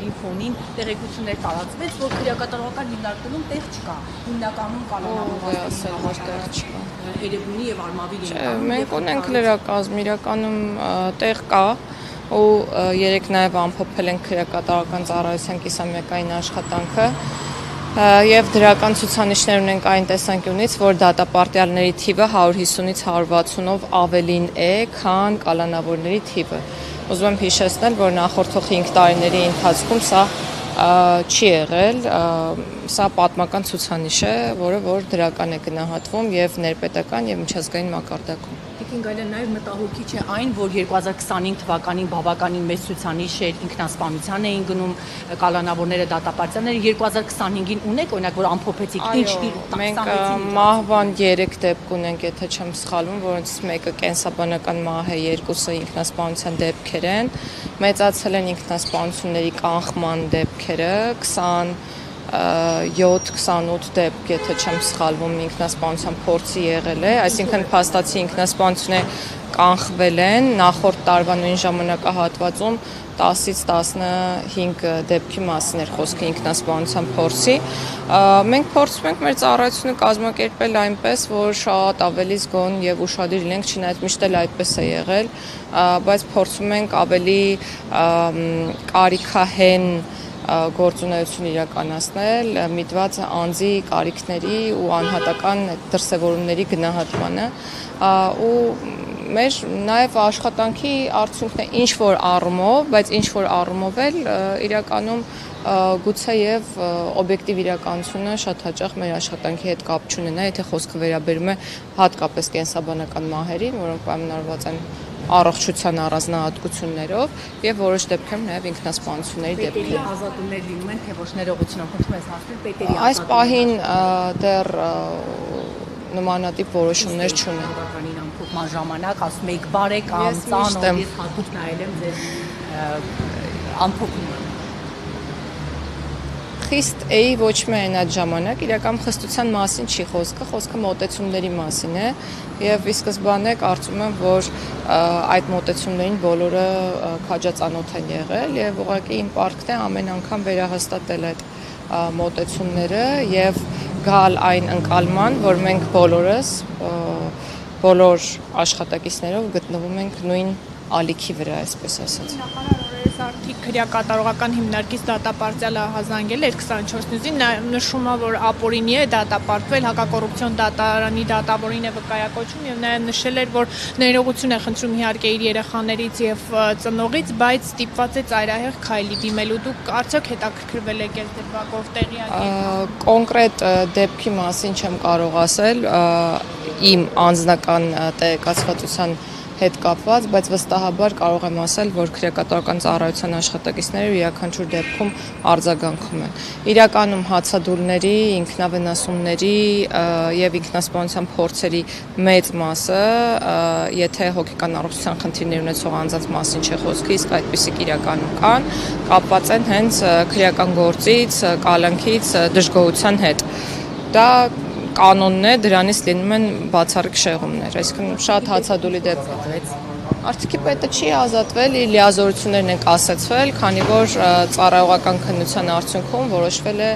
պատճառների ֆոնին տեղեկություններ տարածվեց, որ քրեակատարողական հիմնարկում տեղ չկա։ Հիմնականում կանոնավոր Էրեբունի եւ Արմավիր Մենք ունենք լրակազմ, իրականում տեղ կա ու երեք նաև ամփոփել ենք քրեակատարողական ծառայության կիսամյակային աշխատանքը եւ դրական ցուցանիշներ ունենք այն տեսանկյունից, որ դատապարտյալների թիվը 150-ից 160-ով ավելին է, քան կալանավորների թիվը։ Ուզում եմ հիշեցնել, որ նախորդող 5 տարիների ընթացքում սա չի եղել, սա պատմական ցուցանիշ է, որը որ դրական է գնահատվում եւ ներպետական եւ միջազգային մակարդակում։ Տիկին Գայլյան, նաև մտահոգիչ է այն, որ 2025 թվականին բավականին մեծ ցուցանիշ էր, ինքնասպանության էին գնում կալանավորները, դատապարտյալները, 2025-ին ունեք օրինակ, որ ամփոփեցիք, ինչ մենք մահվան 3 դեպք ունենք, եթե չեմ սխալվում, որոնցից մեկը կենսաբանական մահ է, երկուսը ինքնասպանության դեպքեր են, մեծացել են ինքնասպանությունների կանխման դեպքերը, 27-28 դեպք, եթե չեմ սխալվում, ինքնասպանության փորձի եղել է, այսինքն փաստացի ինքնասպանությունները կանխվել են, նախորդ տարվա նույն ժամանակահատվածում 10-ից 15 դեպքի մասին էր խոսքը ինքնասպանության փորձի։ Մենք փորձում ենք մեր ծառայությունը կազմակերպել այնպես, որ շատ ավելի զգոն եւ ուշադիր լինենք, չնայած միշտ էլ այդպես է եղել, բայց փորձում ենք ավելի կարիքահեն գործունեություն իրականացնել, միտված անձի կարիքների ու անհատական դրսևորումների գնահատմանը ու մեր նաև աշխատանքի արդյունքն է ինչ որ առումով, բայց ինչ որ առումով էլ իրականում գուցե եւ օբյեկտիվ իրականությունը շատ հաճախ մեր աշխատանքի հետ կապ չունենա, եթե խոսքը վերաբերում է հատկապես կենսաբանական մահերին, որոնք պայմանավորված են առողջության առանձնահատկություններով եւ որոշ դեպքերում նաեւ ինքնասպանությունների դեպքեր։ Պետերի ազատումներ լինում են, թե ոչ ներողություն, խնդրում ես հասնել պետերի ազատումներ։ Այս պահին դեռ նմանատիպ որոշումներ չունեն։ Բավականին ամփոփման ժամանակ ասում եք բարեկամ, ծանոթ, ես հատուկ նայել եմ ձեր ամփոփումը։ Խիստ էի ոչ միայն այդ ժամանակ, իրական խստության մասին չի խոսքը մոտեցումների մասին է եւ ի սկզբանե կարծում եմ, որ այդ մոտեցումներին բոլորը քաջածանոթ են եղել եւ ուղղակի իմ պարտքն է ամեն անգամ վերահաստատել այդ մոտեցումները եւ գալ այն ընկալման, որ մենք բոլորս բոլոր աշխատակիցներով գտնվում ենք նույն ալիքի վրա, այսպես ասած։ Արդի քրեակատարողական հիմնարկից դատապարտյալը հազանգել էր 24 նյուզին, նշում է, որ ապօրինի է դատապարտվել, հակակոռուպցիոն դատարանի դատավորին է վկայակոչում եւ նաեւ նշել էր, որ ներողություն է խնդրում իհարկե իր երեխաներից եւ ծնողից, բայց ստիպված է ծայրահեղ քայլի դիմելու։ Դուք արդյոք հետաքրքրվել եք այս դեպքով տեղյակ եք։ Կոնկրետ դեպքի մասին չեմ կարող ասել, իմ անձնական տեղեկացվածության հետ կապված, բայց վստահաբար կարող եմ ասել, որ քրեակատարողական ծառայության աշխատակիցները յուրաքանչյուր դեպքում արձագանքում են։ Իրականում հացադուլների, ինքնավնասումների եւ ինքնասպանության փորձերի մեծ մասը, եթե հոգեկան առողջության խնդիրներ ունեցող անձանց մասին չէ խոսքը, իսկ այդպիսիք իրականում կան, կապված են հենց քրեական գործից, կալանքից, դժգոհության հետ։ Դա կանոնն է, դրանից լինում են բացառիկ շեղումներ, այսինքն շատ հացադուլի դեպք Արտիքի պետը չի ազատվել, իր լիազորություններն են կասեցվել, քանի որ ծառայողական քննության արդյունքում որոշվել է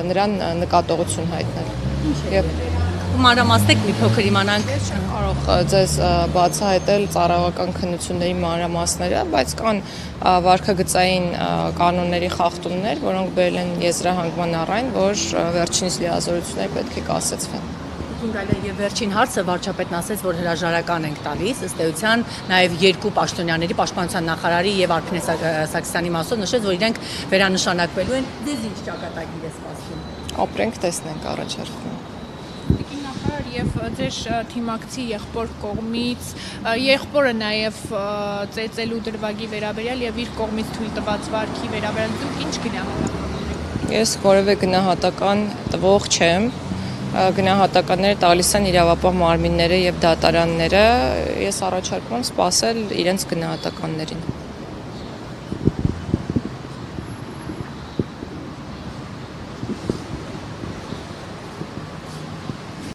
նրան նկատողություն հայտնել։ Մանրամասնեք մի փոքր իմանանք։ Չեմ կարող ձեզ բացահայտել ծառայողական քննությունների մանրամասները, բայց կան վարքագծային կանոնների խախտումներ, որոնք բերել են եզրահանգման առ այն, որ վերջինիս լիազորությունները պետք է կասեցվեն։ Եւ վերջին հարցը վարչապետն ասաց, որ հրաժարական ենք տալիս, ըստ էության նաեւ երկու պաշտոնյաների, պաշտպանության նախարարի եւ Արփինե Սարգսյանի մասով նշեց, որ իրենք վերանշանակվելու են։ Ձեզ ինչ ճակատագիր է սպասվում։ Ապրենք, տեսնենք առաջարկում։ Եվ ձեր թիմակցի եղբոր կողմից, եղբորը նաև ծեծելու դրվագի վերաբերյալ եւ իր կողմից թույլ տված վարքի վերաբերյալ դուք ինչ գնահատական ունեք։ Ես որևէ գնահատական տվող չեմ, գնահատականները տալիս են իրավապահ մարմինները եւ դատարանները, ես առաջարկում եմ սպասել իրենց գնահատականներին։